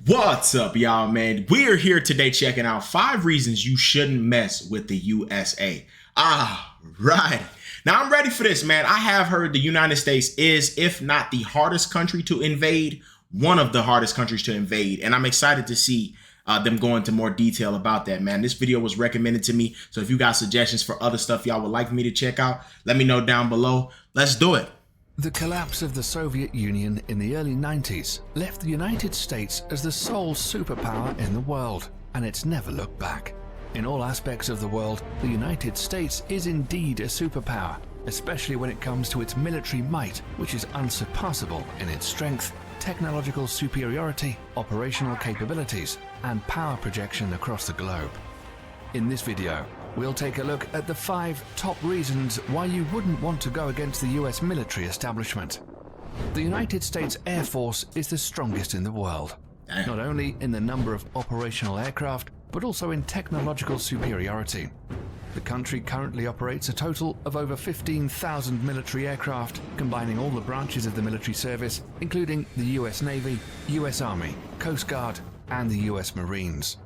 What's up, y'all, man? We're here today checking out 5 reasons you shouldn't mess with the USA. Right. Now, I'm ready for this, man. I have heard the United States is, if not the hardest country to invade, one of the hardest countries to invade. And I'm excited to see them go into more detail about that, man. This video was recommended to me. So if you got suggestions for other stuff y'all would like me to check out, let me know down below. Let's do it. The collapse of the Soviet Union in the early 90s left the United States as the sole superpower in the world, and it's never looked back. In all aspects of the world, the United States is indeed a superpower, especially when it comes to its military might, which is unsurpassable in its strength, technological superiority, operational capabilities, and power projection across the globe. In this video, we'll take a look at the 5 top reasons why you wouldn't want to go against the US military establishment. The United States Air Force is the strongest in the world, not only in the number of operational aircraft, but also in technological superiority. The country currently operates a total of over 15,000 military aircraft, combining all the branches of the military service, including the US Navy, US Army, Coast Guard, and the US Marines.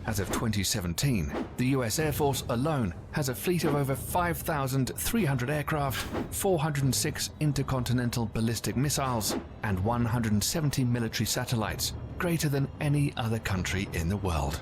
As of 2017, the US Air Force alone has a fleet of over 5,300 aircraft, 406 intercontinental ballistic missiles, and 170 military satellites, greater than any other country in the world.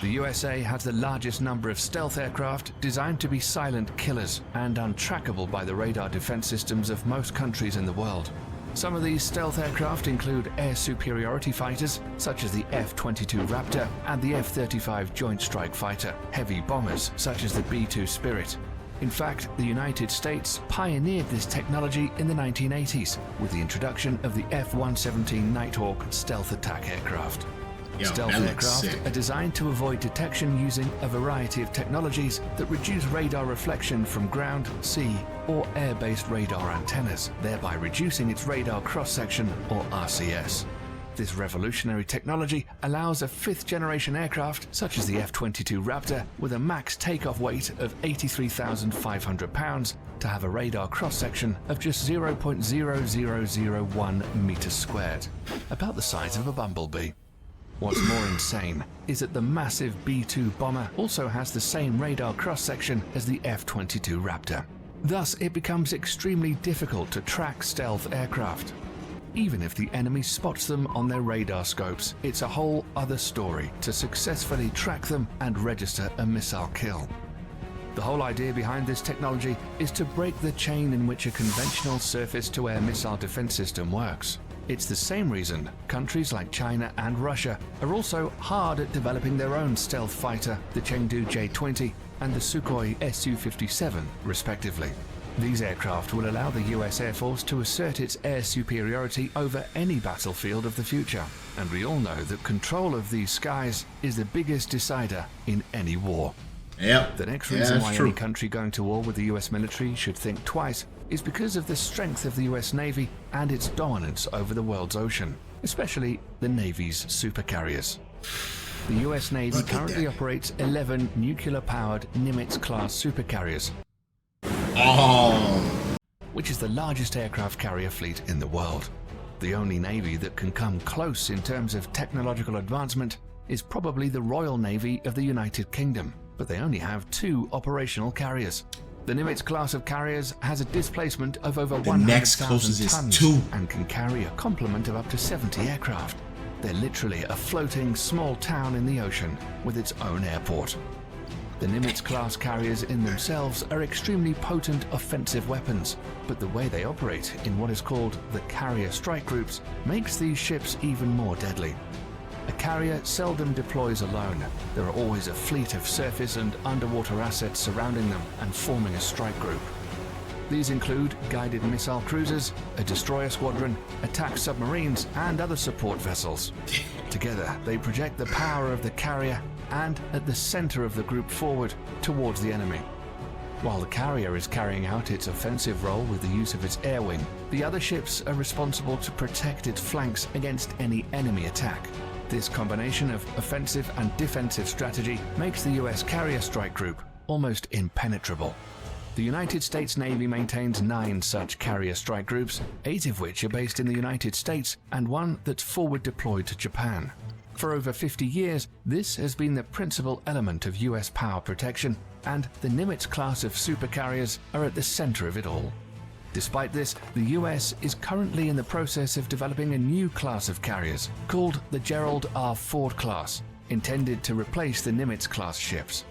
The USA has the largest number of stealth aircraft designed to be silent killers and untrackable by the radar defense systems of most countries in the world. Some of these stealth aircraft include air superiority fighters, such as the F-22 Raptor and the F-35 Joint Strike Fighter, heavy bombers, such as the B-2 Spirit. In fact, the United States pioneered this technology in the 1980s with the introduction of the F-117 Nighthawk stealth attack aircraft. Stealth aircraft are designed to avoid detection using a variety of technologies that reduce radar reflection from ground, sea, or air-based radar antennas, thereby reducing its radar cross-section, or RCS. This revolutionary technology allows a 5th-generation aircraft, such as the F-22 Raptor, with a max takeoff weight of 83,500 pounds, to have a radar cross-section of just 0.0001 meters squared, about the size of a bumblebee. What's more insane is that the massive B-2 bomber also has the same radar cross-section as the F-22 Raptor. Thus, it becomes extremely difficult to track stealth aircraft. Even if the enemy spots them on their radar scopes, it's a whole other story to successfully track them and register a missile kill. The whole idea behind this technology is to break the chain in which a conventional surface-to-air missile defense system works. It's the same reason countries like China and Russia are also hard at developing their own stealth fighter, the Chengdu J-20 and the Sukhoi Su-57, respectively. These aircraft will allow the US Air Force to assert its air superiority over any battlefield of the future, and we all know that control of these skies is the biggest decider in any war. The next reason why any country going to war with the US military should think twice is because of the strength of the US Navy and its dominance over the world's ocean, especially the Navy's supercarriers. The US Navy currently operates 11 nuclear-powered Nimitz-class supercarriers, which is the largest aircraft carrier fleet in the world. The only navy that can come close in terms of technological advancement is probably the Royal Navy of the United Kingdom, but they only have 2 operational carriers. The Nimitz class of carriers has a displacement of over 100,000 tons and can carry a complement of up to 70 aircraft. They're literally a floating small town in the ocean with its own airport. The Nimitz class carriers in themselves are extremely potent offensive weapons, but the way they operate in what is called the carrier strike groups makes these ships even more deadly. A carrier seldom deploys alone. There are always a fleet of surface and underwater assets surrounding them and forming a strike group. These include guided missile cruisers, a destroyer squadron, attack submarines, and other support vessels. Together, they project the power of the carrier and at the center of the group forward towards the enemy. While the carrier is carrying out its offensive role with the use of its air wing, the other ships are responsible to protect its flanks against any enemy attack. This combination of offensive and defensive strategy makes the US carrier strike group almost impenetrable. The United States Navy maintains 9 such carrier strike groups, 8 of which are based in the United States and 1 that's forward deployed to Japan. For over 50 years, this has been the principal element of US power protection, and the Nimitz class of supercarriers are at the center of it all. Despite this, the US is currently in the process of developing a new class of carriers called the Gerald R. Ford class, intended to replace the Nimitz class ships.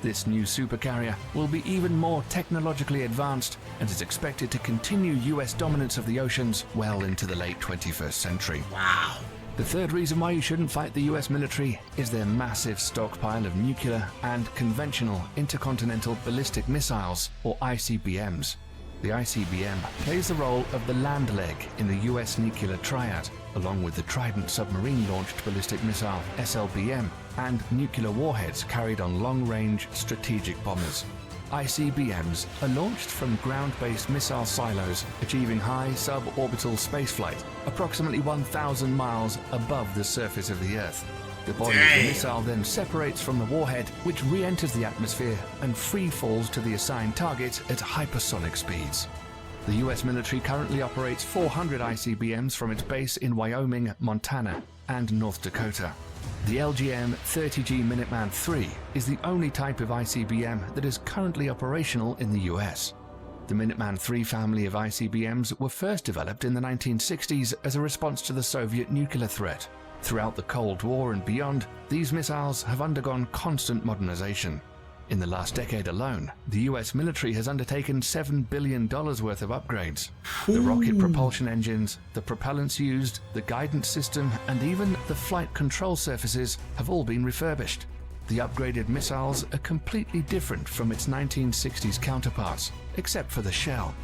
This new supercarrier will be even more technologically advanced and is expected to continue US dominance of the oceans well into the late 21st century. Wow. The third reason why you shouldn't fight the US military is their massive stockpile of nuclear and conventional intercontinental ballistic missiles, or ICBMs. The ICBM plays the role of the land leg in the US nuclear triad, along with the Trident submarine-launched ballistic missile SLBM and nuclear warheads carried on long-range strategic bombers. ICBMs are launched from ground-based missile silos, achieving high suborbital spaceflight, approximately 1,000 miles above the surface of the Earth. The body of the missile then separates from the warhead, which re-enters the atmosphere and free falls to the assigned target at hypersonic speeds. The US military currently operates 400 ICBMs from its base in Wyoming, Montana, and North Dakota. The LGM-30G Minuteman III is the only type of ICBM that is currently operational in the US. The Minuteman III family of ICBMs were first developed in the 1960s as a response to the Soviet nuclear threat. Throughout the Cold War and beyond, these missiles have undergone constant modernization. In the last decade alone, the US military has undertaken $7 billion worth of upgrades. The rocket propulsion engines, the propellants used, the guidance system, and even the flight control surfaces have all been refurbished. The upgraded missiles are completely different from its 1960s counterparts, except for the shell.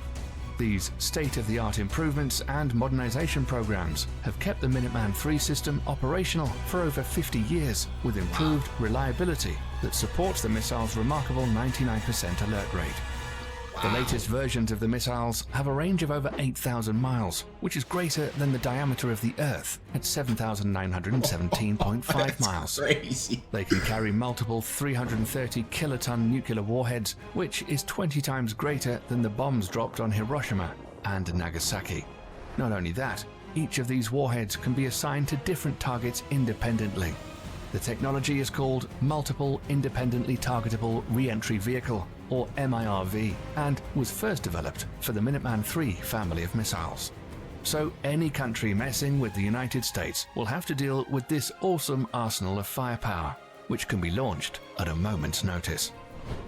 These state-of-the-art improvements and modernization programs have kept the Minuteman III system operational for over 50 years, with improved reliability that supports the missile's remarkable 99% alert rate. The latest versions of the missiles have a range of over 8,000 miles, which is greater than the diameter of the Earth at 7,917.5 miles. Crazy. They can carry multiple 330 kiloton nuclear warheads, which is 20 times greater than the bombs dropped on Hiroshima and Nagasaki. Not only that, each of these warheads can be assigned to different targets independently. The technology is called Multiple Independently Targetable Re-Entry Vehicle, or MIRV, and was first developed for the Minuteman III family of missiles. So any country messing with the United States will have to deal with this awesome arsenal of firepower, which can be launched at a moment's notice.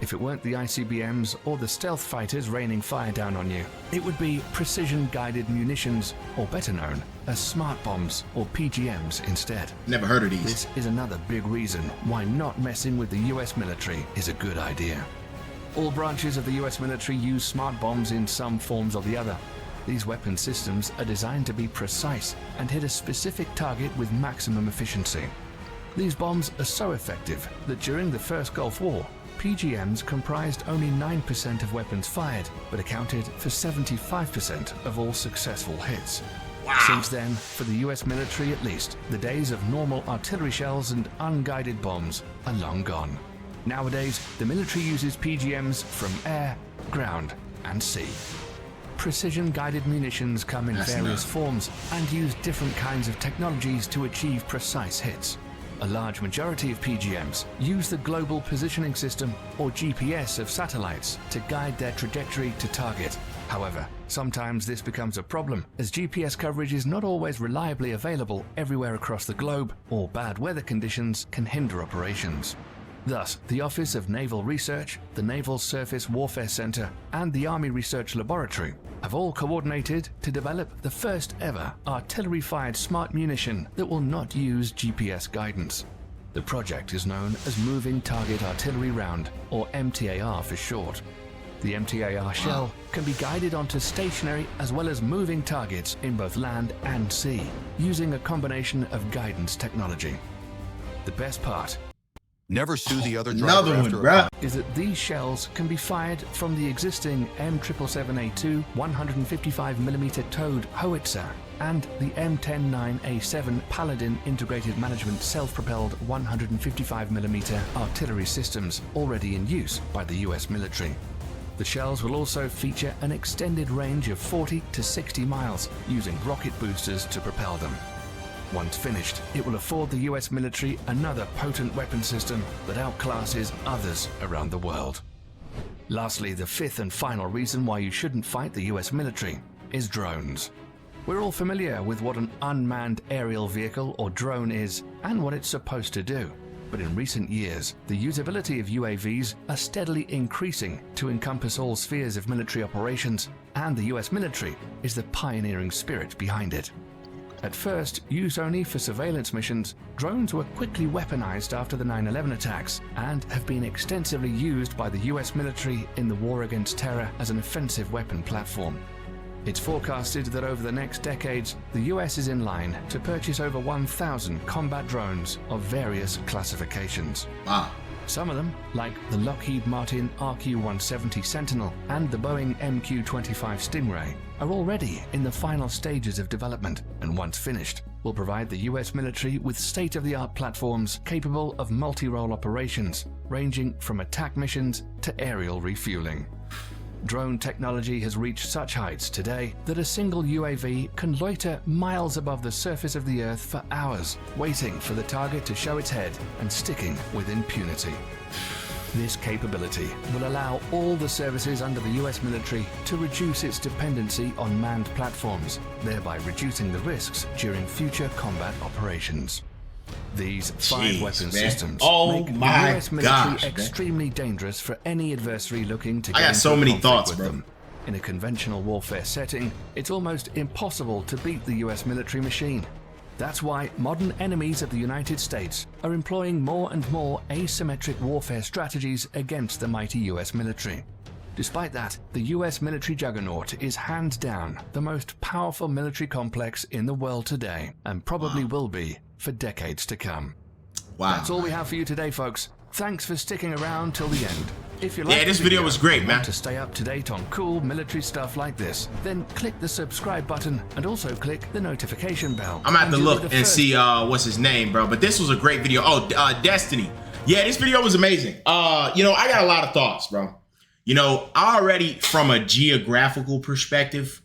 If it weren't the ICBMs or the stealth fighters raining fire down on you, it would be precision-guided munitions, or better known as smart bombs or PGMs instead. Never heard of these. This is another big reason why not messing with the US military is a good idea. All branches of the US military use smart bombs in some forms or the other. These weapon systems are designed to be precise and hit a specific target with maximum efficiency. These bombs are so effective that during the First Gulf War, PGMs comprised only 9% of weapons fired, but accounted for 75% of all successful hits. Wow. Since then, for the US military at least, the days of normal artillery shells and unguided bombs are long gone. Nowadays, the military uses PGMs from air, ground, and sea. Precision-guided munitions come in various forms and use different kinds of technologies to achieve precise hits. A large majority of PGMs use the Global Positioning System, or GPS, of satellites to guide their trajectory to target. However, sometimes this becomes a problem, as GPS coverage is not always reliably available everywhere across the globe, or bad weather conditions can hinder operations. Thus, the Office of Naval Research, the Naval Surface Warfare Center, and the Army Research Laboratory have all coordinated to develop the first ever artillery-fired smart munition that will not use GPS guidance. The project is known as Moving Target Artillery Round, or MTAR for short. The MTAR shell can be guided onto stationary as well as moving targets in both land and sea, using a combination of guidance technology. The best part Never sue the other driver after bruh. is that these shells can be fired from the existing M777A2 155mm towed howitzer and the M109A7 Paladin Integrated Management self-propelled 155mm artillery systems already in use by the US military. The shells will also feature an extended range of 40 to 60 miles, using rocket boosters to propel them. Once finished, it will afford the US military another potent weapon system that outclasses others around the world. Lastly, the fifth and final reason why you shouldn't fight the US military is drones. We're all familiar with what an unmanned aerial vehicle or drone is and what it's supposed to do. But in recent years, the usability of UAVs are steadily increasing to encompass all spheres of military operations, and the US military is the pioneering spirit behind it. At first, used only for surveillance missions, drones were quickly weaponized after the 9/11 attacks and have been extensively used by the US military in the war against terror as an offensive weapon platform. It's forecasted that over the next decades, the US is in line to purchase over 1,000 combat drones of various classifications. Wow. Some of them, like the Lockheed Martin RQ-170 Sentinel and the Boeing MQ-25 Stingray, are already in the final stages of development, and once finished, will provide the US military with state-of-the-art platforms capable of multi-role operations, ranging from attack missions to aerial refueling. Drone technology has reached such heights today that a single UAV can loiter miles above the surface of the Earth for hours, waiting for the target to show its head and sticking with impunity. This capability will allow all the services under the US military to reduce its dependency on manned platforms, thereby reducing the risks during future combat operations. These five weapon systems make the US military extremely dangerous for any adversary looking to get into a conflict with them. In a conventional warfare setting, it's almost impossible to beat the US military machine. That's why modern enemies of the United States are employing more and more asymmetric warfare strategies against the mighty US military. Despite that, the US military juggernaut is hands down the most powerful military complex in the world today, and probably will be for decades to come. Wow. That's all we have for you today, folks. Thanks for sticking around till the end. If you like this video was great, man. To stay up to date on cool military stuff like this, then click the subscribe button and also click the notification bell. I'm gonna have to look and see what's his name, bro. But this was a great video. Oh, Destiny. Yeah, this video was amazing. You know, I got a lot of thoughts, bro. You know, already from a geographical perspective,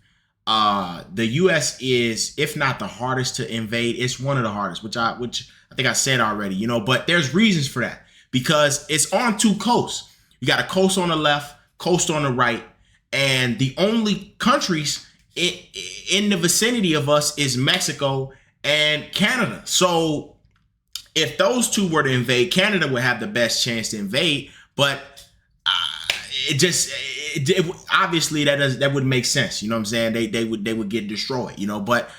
the US is, if not the hardest to invade, it's one of the hardest, which I think I said already, you know, but there's reasons for that because it's on two coasts. You got a coast on the left, coast on the right, and the only countries in the vicinity of us is Mexico and Canada. So if those two were to invade, Canada would have the best chance to invade, but obviously that wouldn't make sense. You know what I'm saying? They would get destroyed, you know, but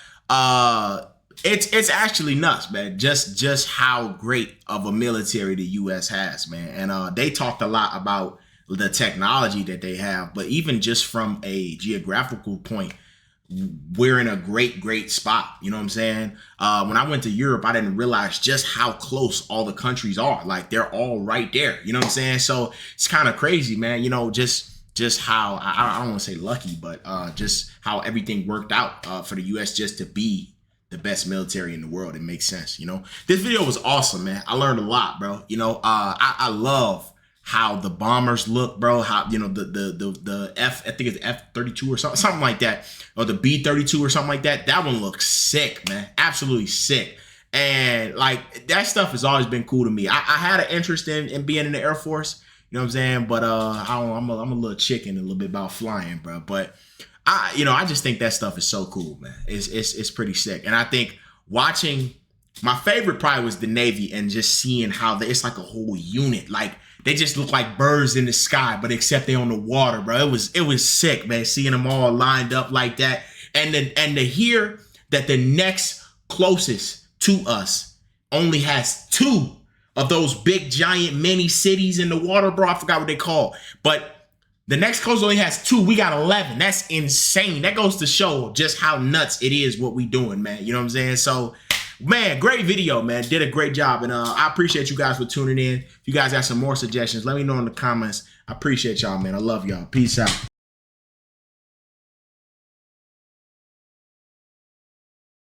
it's actually nuts, man. Just how great of a military the US has, man. And they talked a lot about the technology that they have, but even just from a geographical point, we're in a great spot. You know what I'm saying? When I went to Europe, I didn't realize just how close all the countries are. Like they're all right there. You know what I'm saying? So it's kind of crazy, man. You know, just how I don't want to say lucky, but just how everything worked out for the US just to be the best military in the world. It makes sense. You know, this video was awesome, man. I learned a lot, bro. You know, I love how the bombers look, bro. How, you know, the F, I think it's F-32 or something like that, or the B-32 or something like that. That one looks sick, man. Absolutely sick. And like that stuff has always been cool to me. I had an interest in being in the Air Force, you know what I'm saying? But I'm a little chicken a little bit about flying, bro. But I just think that stuff is so cool, man. It's pretty sick. And I think watching, my favorite probably was the Navy and just seeing how it's like a whole unit. Like they just look like birds in the sky, but except they on the water, bro. It was sick, man. Seeing them all lined up like that, and to hear that the next closest to us only has 2 of those big giant mini cities in the water, bro. I forgot what they call, but the next closest only has 2. We got 11. That's insane. That goes to show just how nuts it is what we doing, man. You know what I'm saying? So, man, great video, man. Did a great job. And I appreciate you guys for tuning in. If you guys got some more suggestions, let me know in the comments. I appreciate y'all, man. I love y'all. Peace out.